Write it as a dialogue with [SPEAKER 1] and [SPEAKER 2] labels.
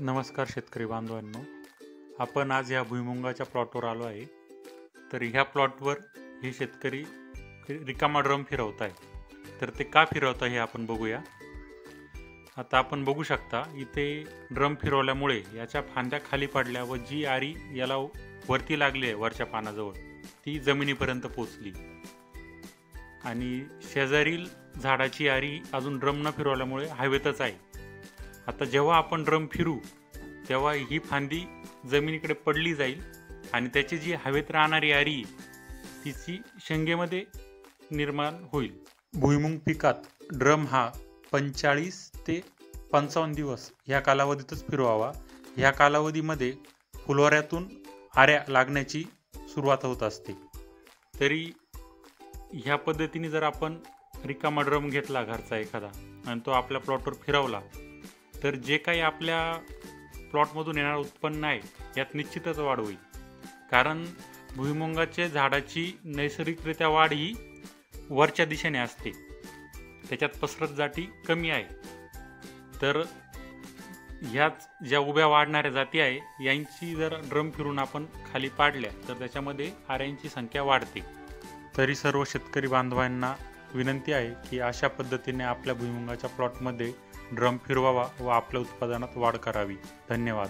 [SPEAKER 1] नमस्कार शेतकरी बांधवांनो, आपण आज ह्या भुईमुगाच्या प्लॉटवर आलो आहे. तर ह्या प्लॉटवर हे शेतकरी रिकामा ड्रम फिरवत आहे. तर ते का फिरवत आहे हे आपण बघूया. आता आपण बघू शकता इथे ड्रम फिरवल्यामुळे याच्या फांद्या खाली पडल्या व जी आरी याला वरती लागली आहे वरच्या पानाजवळ ती जमिनीपर्यंत पोचली आणि शेजारील झाडाची आरी अजून ड्रम न फिरवल्यामुळे हवेतच आहे. आता जेव्हा आपण ड्रम फिरू तेव्हा ही फांदी जमिनीकडे पडली जाईल आणि त्याची जी हवेत राहणारी आरी तिची शेंगेमध्ये निर्माण होईल. भुईमुग पिकात ड्रम हा 45 ते 55 दिवस ह्या कालावधीतच फिरवावा. ह्या कालावधीमध्ये फुलोऱ्यातून आऱ्या लागण्याची सुरुवात होत असते. तरी ह्या पद्धतीने जर आपण रिकामा ड्रम घेतला घरचा एखादा आणि तो आपल्या प्लॉटवर फिरवला तर जे काही आपल्या प्लॉटमधून येणारं उत्पन्न आहे यात निश्चितच वाढ होईल. कारण भुईमुगाच्या झाडाची नैसर्गिकरित्या वाढ ही वरच्या दिशेने असते, त्याच्यात पसरत जाती कमी आहे. तर ह्याच ज्या उभ्या वाढणाऱ्या जाती आहे यांची जर ड्रम फिरून आपण खाली पाडल्या तर त्याच्यामध्ये आऱ्यांची संख्या वाढते. तरी सर्व शेतकरी बांधवांना विनंती आहे की अशा पद्धतीने आपल्या भुईमुगाच्या प्लॉटमध्ये ड्रम फिरवावा व आपल्या उत्पादनात वाढ करावी. धन्यवाद.